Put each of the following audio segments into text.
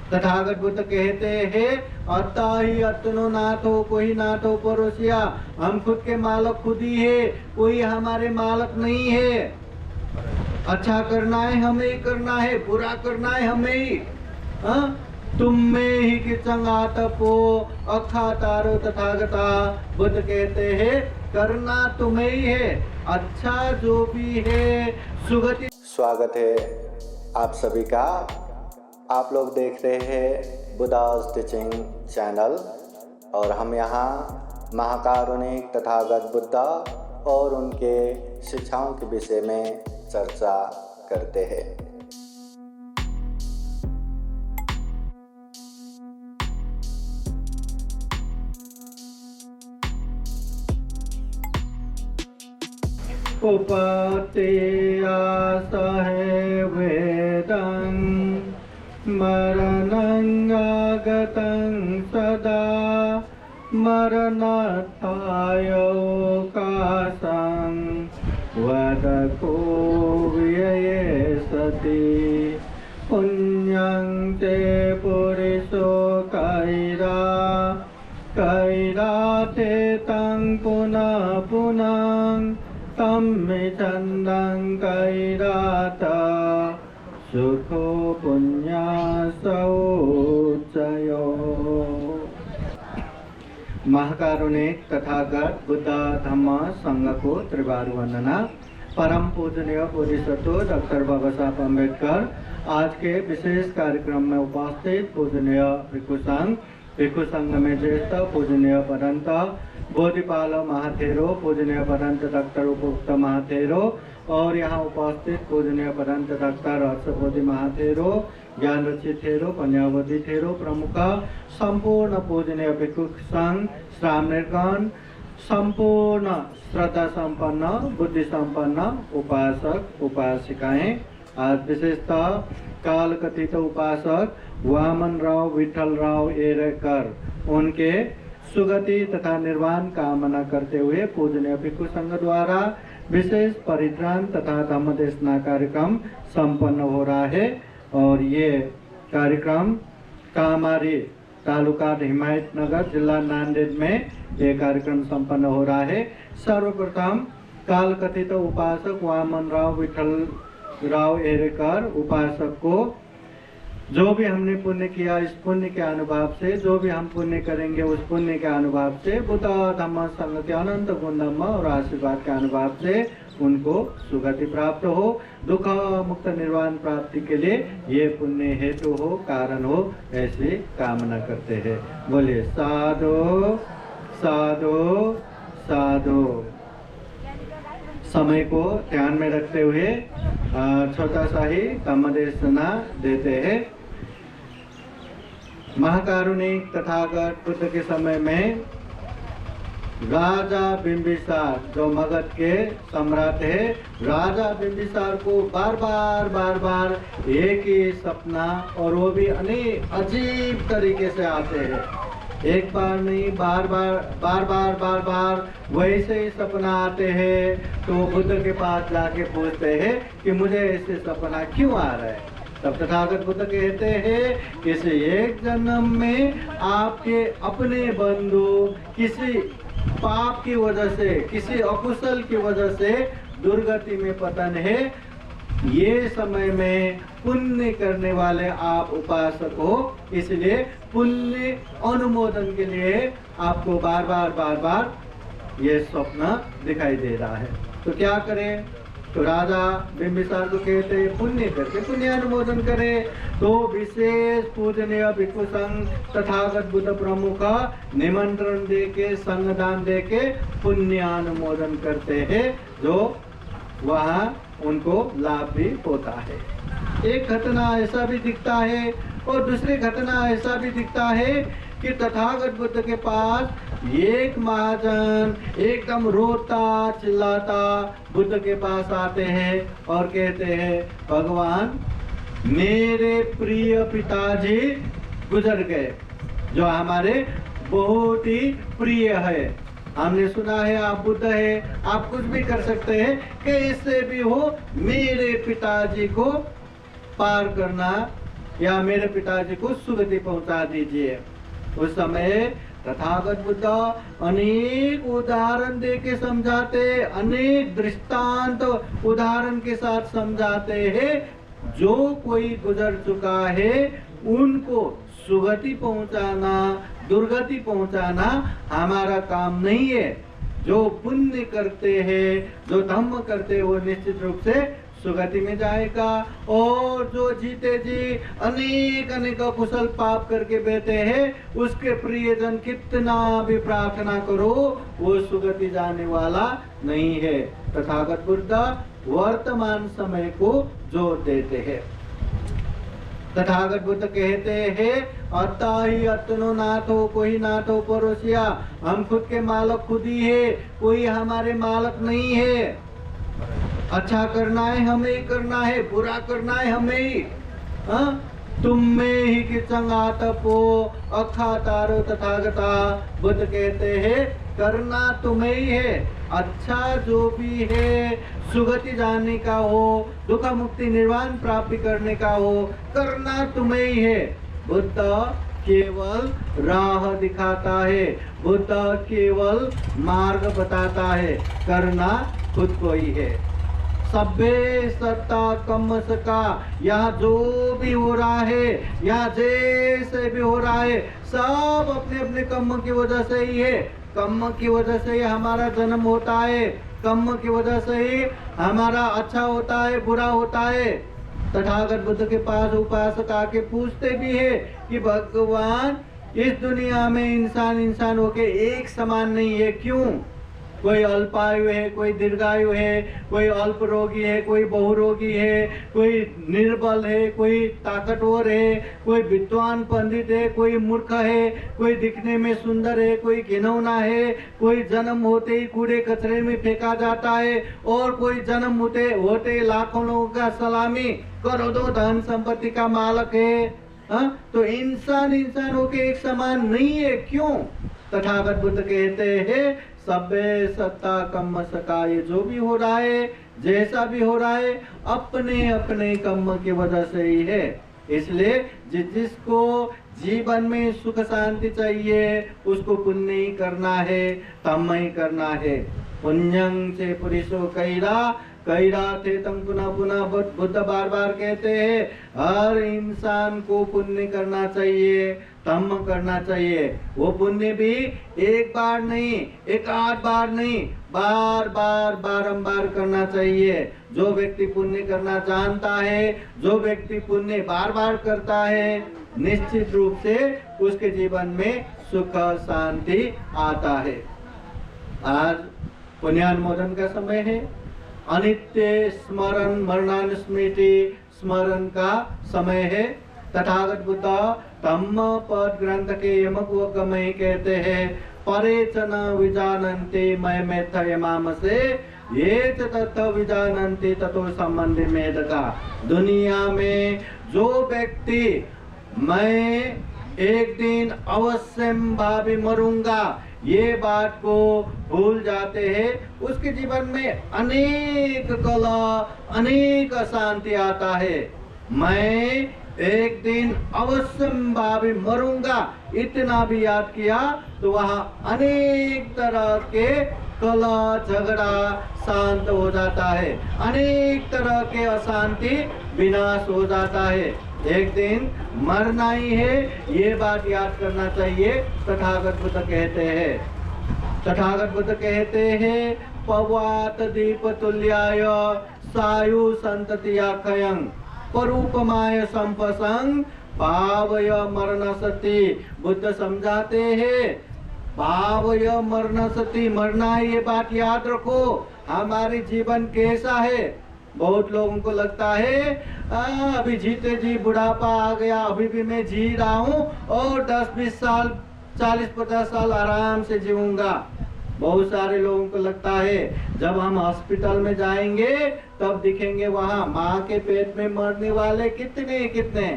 तथागत बुद्ध कहते हैं अत्ता ही अतनो नाथो कोई नाथो परोसिया, हम खुद के मालक खुद ही है, कोई हमारे मालक नहीं है। अच्छा करना है हमें ही करना है, बुरा करना है हमें ही। तुम में ही कि चंगा तपो अखा तारो तथागता, बुद्ध कहते हैं करना तुम्हें ही है, अच्छा जो भी है सुगति। स्वागत है आप सभी का। आप लोग देख रहे हैं बुद्धा's टीचिंग चैनल और हम यहाँ महाकारुणिक तथागत बुद्ध और उनके शिक्षाओं के विषय में चर्चा करते हैं। उपतेया सहे वेदं मरणं आगतं सदा, मरणार्थाय कासं वदको व्यये सति, पुण्यं ते पुरुषो कैरा कैराते तं पुनः पुनः तम्मे चंदं कैराता सुखो पुण्यासो चयो। महाकारुणिक तथागत बुद्ध धम्म संघ को त्रिवार वंदना। परम पूजनीय बोधिसत्व डॉक्टर बाबा साहब अम्बेडकर आज के विशेष कार्यक्रम में उपस्थित पूजनीय भिक्षु संघ में ज्येष्ठ पूजनीय पदंत बोधिपाल महाथेरो, पूजनीय पदंत डॉक्टर उपयुक्त महाथेरो और यहाँ उपस्थित पूजनीय पदंत डॉक्टर हर्षबोधि महाथेरो, ज्ञान रक्षी थेरो, पन्यावधि थेरो प्रमुख, संपूर्ण पूजनीय भिक्षु संघ श्रामनेरगण, संपूर्ण श्रद्धा संपन्न बुद्धि संपन्न उपासक उपासिकाएं, आज विशेषतः काल कथित उपासक वामन राव विठल राव एरेकर उनके सुगति तथा निर्वाण कामना करते हुए पूजनीय भिक्षु संघ द्वारा विशेष परित्राण तथा धम्मदेशना कार्यक्रम संपन्न हो रहा है। और ये कार्यक्रम कामारी तालुका हिमायतनगर जिला नांदेड़ में ये कार्यक्रम संपन्न हो रहा है। सर्वप्रथम काल कथित उपासक वामन राव विठल राव एरेकर उपासक को जो भी हमने पुण्य किया इस पुण्य के अनुभव से, जो भी हम पुण्य करेंगे उस पुण्य के अनुभव से, बुद्ध धम्म संघ के अनंत गुण धम्म और आशीर्वाद के अनुभव से उनको सुगति प्राप्त हो, दुख मुक्त निर्वाण प्राप्ति के लिए ये पुण्य हेतु हो, कारण हो, ऐसी कामना करते हैं। बोलिए साधु साधु साधु। समय को ध्यान में रखते हुए छोटा सा ही धम्मदेशना देते हैं। महाकारुणिक तथागत बुद्ध के समय में राजा बिंबिसार जो मगध के सम्राट है, राजा बिंबिसार को बार बार एक ही सपना, और वो भी अनेक अजीब तरीके से आते हैं। एक बार नहीं बार वैसे ही सपना आते हैं। तो बुद्ध के पास जाके पूछते हैं कि मुझे ऐसे सपना क्यों आ रहा है। तब तथागत बुद्ध कहते हैं किसी एक जन्म में आपके अपने बंधु किसी पाप की वजह से, किसी अकुशल की वजह से दुर्गति में पतन है। ये समय में पुण्य करने वाले आप उपासक हो, इसलिए पुण्य अनुमोदन के लिए आपको बार ये स्वप्न दिखाई दे रहा है। तो क्या करें? तो राजा बिंबिसार को कहते हैं पुण्य करके पुण्य अनुमोदन करे। तो विशेष पूजनीय भिक्षु संघ तथागत बुद्ध प्रमुख निमंत्रण देके संगदान देके पुण्य अनुमोदन करते हैं, जो वहाँ उनको लाभ भी होता है। एक घटना ऐसा भी दिखता है और दूसरी घटना ऐसा भी दिखता है कि तथागत बुद्ध के पास एक महाजन एकदम रोता चिल्लाता बुद्ध के पास आते हैं और कहते हैं भगवान मेरे प्रिय पिताजी गुजर गए, जो हमारे बहुत ही प्रिय है। हमने सुना है आप बुद्ध है, आप कुछ भी कर सकते हैं, कैसे भी हो मेरे पिताजी को पार करना या मेरे पिताजी को सुगति पहुंचा दीजिए। उस समय तथागत बुद्ध अनेक उदाहरण दे के समझाते, अनेक दृष्टांत उदाहरण के साथ समझाते हैं। जो कोई गुजर चुका है उनको सुगति पहुंचाना, दुर्गति पहुंचाना हमारा काम नहीं है। जो पुण्य करते हैं, जो धर्म करते हैं, वो निश्चित रूप से सुगति में जाएगा। और जो जीते जी अनेक अनेक कुशल पाप करके बैठे हैं, उसके प्रियजन कितना भी प्रार्थना करो, वो सुगति जाने वाला नहीं है। तथागत बुद्ध वर्तमान समय को जोर देते हैं। तथागत बुद्ध कहते हैं, अत्ता ही अत्नो नाथो, कोई नाथो परोसिया। हम खुद के मालक खुद ही है, कोई हमारे मालक नहीं है। अच्छा करना है हमें ही करना है, बुरा करना है हमें ही। तुम में ही कि चंगातपो अखा तारो तथागता। बुद्ध कहते हैं, करना तुम्हें ही है। अच्छा जो भी है, सुगति जाने का हो, दुख मुक्ति निर्वाण प्राप्ति करने का हो, करना तुम्हें ही है। बुद्ध केवल राह दिखाता है, बुद्ध केवल मार्ग बताता है, करना खुद को ही है। सभ्य सत्ता कम सका, यहाँ जो भी हो रहा है, यहाँ जैसे भी हो रहा है, सब अपने अपने कर्म की वजह से ही है। कर्म की वजह से ही हमारा जन्म होता है, कर्म की वजह से ही हमारा अच्छा होता है, बुरा होता है। तथागत बुद्ध के पास उपासक आके पूछते भी है कि भगवान, इस दुनिया में इंसान होके एक समान नहीं है, क्यों? कोई अल्पायु है, कोई दीर्घायु है, कोई अल्प रोगी है, कोई बहुरोगी है, कोई निर्बल है, कोई ताकतवर है, कोई विद्वान पंडित है, कोई मूर्ख है, कोई दिखने में सुंदर है, कोई घिनौना है, कोई जन्म होते ही कूड़े कचरे में फेंका जाता है, और कोई जन्म होते लाखों लोगों का सलामी, करोड़ों धन संपत्ति का मालक है। तो इंसान होके एक समान नहीं है, क्यों? तथागत बुद्ध कहते हैं, सभ्य सत्ता कम सका, ये जो भी हो रहा है, जैसा भी हो रहा है, अपने अपने कर्म की वजह से ही है। इसलिए जिसको जीवन में सुख शांति चाहिए, उसको पुण्य ही करना है, तम ही करना है। पुण्यं से पुरुषो कैरा थे तम पुनः पुनः। बुद्ध बार बार कहते हैं, हर इंसान को पुण्य करना चाहिए, तम करना चाहिए। वो पुण्य भी एक बार नहीं, एक आध बार नहीं, बार बार बारंबार करना चाहिए। जो व्यक्ति पुण्य करना जानता है, जो व्यक्ति पुण्य बार बार करता है, निश्चित रूप से उसके जीवन में सुख शांति आता है। आज पुण्यानुमोदन का समय है। अनित्य स्मरण मरणानुस्मृति स्मरण का समय है। तथागत बुद्ध धम्म पद ग्रंथ के यमक व गमय कहते हैं, परे च न विजानन्ति मय मेथय मामसे, ये च तत्थ विजानन्ति ततो संबंधि मेदका। दुनिया में जो व्यक्ति मैं एक दिन अवश्य भावी मरूंगा, ये बात को भूल जाते हैं, उसके जीवन में अनेक कला, अनेक अशांति आता है। मैं एक दिन अवश्य भावी मरूंगा, इतना भी याद किया तो वहाँ अनेक तरह के कला झगड़ा शांत हो जाता है, अनेक तरह के अशांति विनाश हो जाता है। एक दिन मरना ही है, ये बात याद करना चाहिए। तथागत बुद्ध कहते हैं, पवात दीप तुल्याय सायु संततिया खयं परूपमाय संपसंग भावय मरण सती। बुद्ध समझाते हैं, भावय मरण सती, मरना है, ये बात याद रखो। हमारी जीवन कैसा है? बहुत लोगों को लगता है अभी जीते जी बुढ़ापा आ गया, अभी भी मैं जी रहा हूँ और 10-20 साल 40-50 साल आराम से जीऊंगा। बहुत सारे लोगों को लगता है जब हम हॉस्पिटल में जाएंगे तब दिखेंगे वहाँ माँ के पेट में मरने वाले कितने,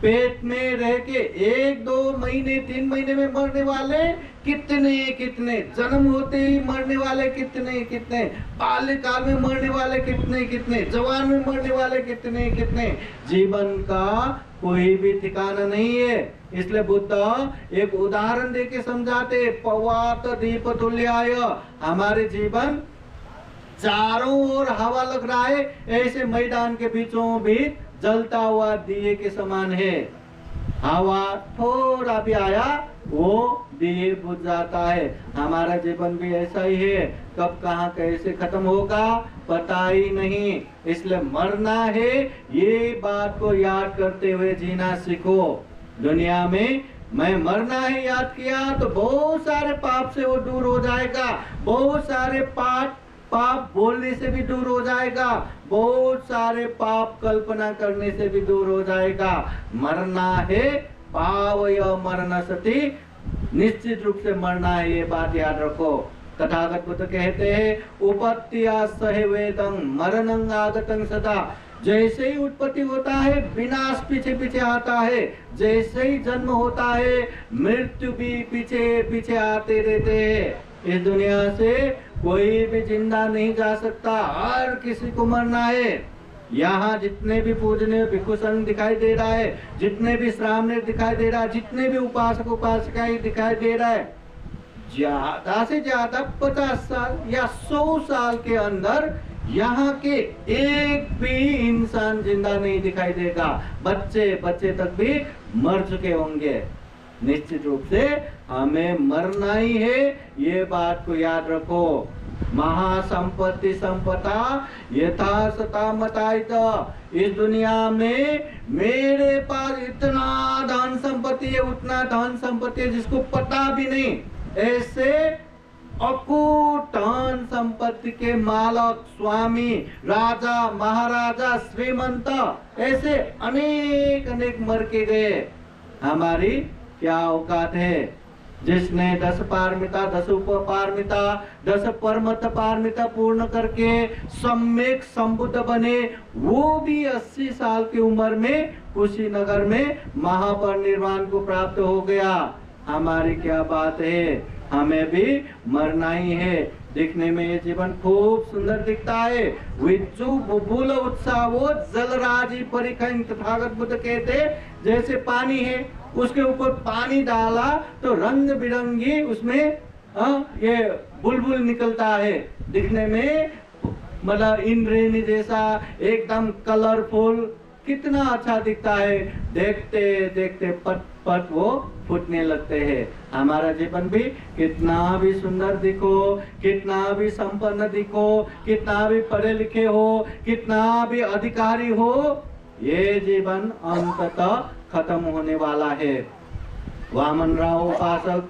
पेट में रह के 1-2 महीने 3 महीने में मरने वाले कितने, जन्म होते ही मरने वाले कितने, बाल्यकाल में मरने वाले कितने, जवान में मरने वाले कितने। जीवन का कोई भी ठिकाना नहीं है। इसलिए बुद्ध एक उदाहरण देके समझाते, पवात दीप तुल्याय, हमारे जीवन चारों ओर हवा लग रहा है, ऐसे मैदान के बीचों बीच जलता हुआ दिए के समान है। हवा थोड़ा भी आया वो दिए बुझ जाता है। हमारा जीवन भी ऐसा ही है, कब कहाँ कैसे खत्म होगा पता ही नहीं। इसलिए मरना है, ये बात को याद करते हुए जीना सीखो। दुनिया में मैं मरना है याद किया तो बहुत सारे पाप से वो दूर हो जाएगा, बहुत सारे पाप बोलने से भी दूर हो जाएगा, बहुत सारे पाप कल्पना करने से भी दूर हो जाएगा। मरना है, पावय मरण सती, निश्चित रूप से मरना है, ये बात याद रखो। तथागत बुद्ध कहते हैं उपत्तिया सहे वेदं मरणं आगतं सदा। जैसे ही उत्पत्ति होता है विनाश पीछे पीछे आता है, जैसे ही जन्म होता है मृत्यु भी पीछे पीछे आते रहते हैं। इस दुनिया से कोई भी जिंदा नहीं जा सकता, हर किसी को मरना है। यहाँ जितने भी पूजनीय भिक्षु संघ दिखाई दे रहा है, जितने भी श्रामणेर दिखाई दे रहा है, जितने भी उपासक उपासिकाएं दिखाई दे रहा है, ज्यादा से ज्यादा 50 साल या 100 साल के अंदर यहाँ के एक भी इंसान जिंदा नहीं दिखाई देगा। बच्चे तक भी मर चुके होंगे। निश्चित रूप से हमें मरना ही है, ये बात को याद रखो। महासंपत्ति संपदा यथा सता मतायत। इस दुनिया में मेरे पास इतना धन संपत्ति है, उतना धन संपत्ति है जिसको पता भी नहीं। ऐसे अकूट धन संपत्ति के मालक, स्वामी, राजा, महाराजा, श्रीमंत, ऐसे अनेक अनेक मर के गए। हमारी क्या औकात है? जिसने 10 पारमिता, 10 उपपारमिता, 10 परमत पारमिता पूर्ण करके सम्यक संबुद्ध बने, वो भी 80 साल की उम्र में कुशीनगर में महापरिनिर्वाण को प्राप्त हो गया। हमारी क्या बात है? हमें भी मरना ही है। दिखने में ये जीवन खूब सुंदर दिखता है, विज्जु बुबुल उत्साह वो जलराजी परिखंड। तथागत बुद्ध कहते जैसे पानी है, उसके ऊपर पानी डाला तो रंग बिरंगी उसमें ये बुलबुल निकलता है। दिखने में मतलब इंद्रेणी जैसा एकदम कलरफुल, कितना अच्छा दिखता है। देखते देखते पट पट वो फूटने लगते हैं। हमारा जीवन भी कितना भी सुंदर दिखो, कितना भी संपन्न दिखो, कितना भी पढ़े लिखे हो, कितना भी अधिकारी हो, ये जीवन अंततः खत्म होने वाला है। वामन राव उपासक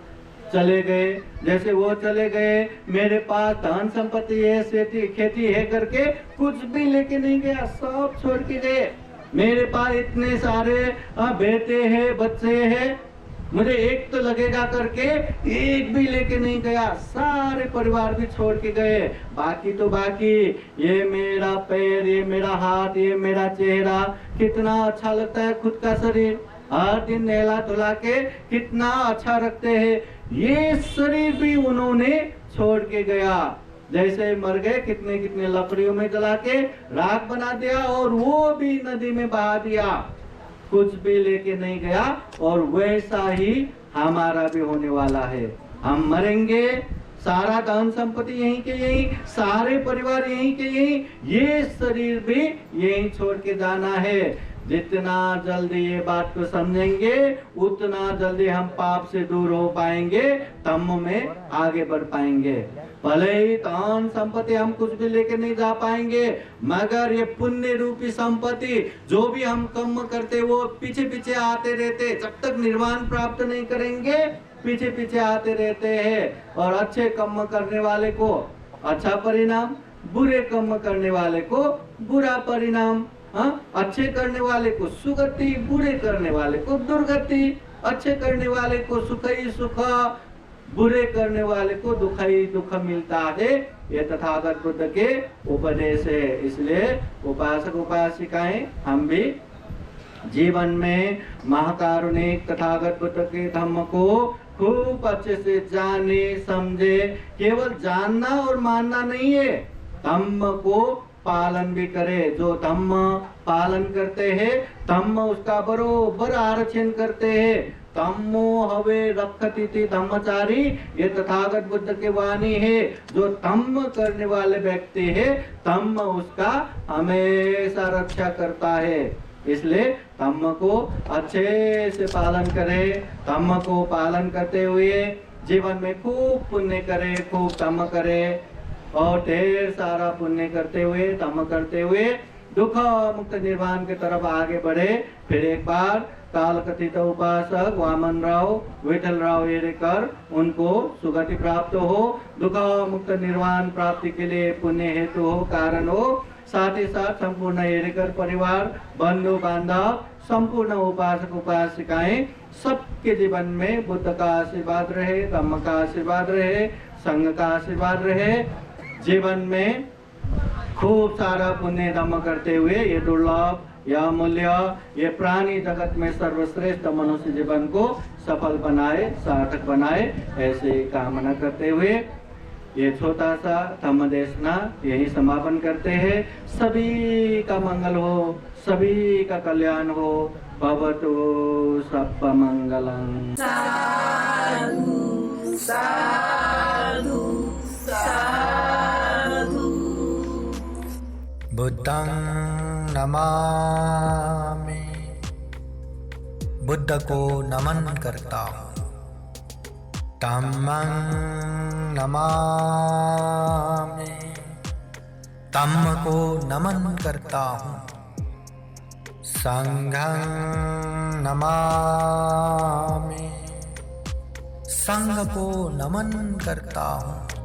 चले गए, जैसे वो चले गए, मेरे पास धन संपत्ति है, खेती है करके कुछ भी लेके नहीं गया, सब छोड़ के गए। मेरे पास इतने सारे बेटे हैं, बच्चे हैं, मुझे एक तो लगेगा करके एक भी लेके नहीं गया, सारे परिवार भी छोड़ के गए। बाकी तो बाकी, ये मेरा पैर, ये मेरा हाथ, ये मेरा चेहरा, कितना अच्छा लगता है खुद का शरीर, हर दिन नहला धुला के कितना अच्छा रखते हैं, ये शरीर भी उन्होंने छोड़ के गया। जैसे मर गए, कितने कितने लकड़ियों में जला के राख बना दिया और वो भी नदी में बहा दिया, कुछ भी लेके नहीं गया। और वैसा ही हमारा भी होने वाला है। हम मरेंगे, सारा धन संपत्ति यहीं के यहीं, सारे परिवार यहीं के यहीं, ये शरीर भी यहीं छोड़ के जाना है। जितना जल्दी ये बात को समझेंगे उतना जल्दी हम पाप से दूर हो पाएंगे, धम्म में आगे बढ़ पाएंगे। भले ही धन संपत्ति हम कुछ भी लेके नहीं जा पाएंगे, मगर ये पुण्य रूपी संपत्ति जो भी हम कर्म करते वो पीछे पीछे आते रहते, जब तक निर्वाण प्राप्त नहीं करेंगे पीछे पीछे आते रहते हैं। और अच्छे कर्म करने वाले को अच्छा परिणाम, बुरे कर्म करने वाले को बुरा परिणाम। अच्छे करने वाले को सुगति, बुरे करने वाले को दुर्गति। अच्छे करने वाले को सुख ही सुख, बुरे करने वाले को दुख ही दुख मिलता है। ये तथागत बुद्ध के उपदेश है। इसलिए उपासक उपासिकाएं हम भी जीवन में महाकारुणिक तथागत बुद्ध के धम्म को खूब अच्छे से जाने समझे। केवल जानना और मानना नहीं है, धम्म को पालन भी करे। जो धम्म पालन करते हैं धम्म उसका बरोबर आरक्षण करते हैं। धम्मो हवे रक्षति धम्मचारी, ये तथागत बुद्ध की वाणी है। जो धम्म करने वाले व्यक्ति है धम्म उसका हमेशा रक्षा करता है। इसलिए धम्म को अच्छे से पालन करें। धम्म को पालन करते हुए जीवन में खूब पुण्य करे, खूब धम्म करे और ढेर सारा पुण्य करते हुए धम्म करते हुए दुख मुक्त निर्वाण की तरफ आगे बढ़े। फिर एक बार काल कथित उपासक वामन राव विठल राव येरेकर उनको सुगति प्राप्त हो, दुख मुक्त निर्वाण प्राप्ति के लिए पुण्य हेतु हो, कारण हो। साथ ही साथ संपूर्ण येरेकर परिवार, बंधु बांधव, संपूर्ण उपासक उपासिकाएं सबके जीवन में बुद्ध का आशीर्वाद रहे, धम्म का आशीर्वाद रहे, संघ का आशीर्वाद रहे। जीवन में खूब सारा पुण्य धम्म करते हुए ये दुर्लभ या मूल्य ये प्राणी जगत में सर्वश्रेष्ठ मनुष्य जीवन को सफल बनाए, सार्थक बनाए, ऐसे कामना करते हुए ये छोटा सा धम्म देशना यही समापन करते हैं। सभी का मंगल हो, सभी का कल्याण हो। भवतु सप्प मंगलम्। साधु साधु साधु। बुद्धं नमामि, बुद्ध को नमन करता हूँ। धम्मं नमामि, धम्म को नमन करता हूँ। संघं नमामि, संघ को नमन करता हूँ।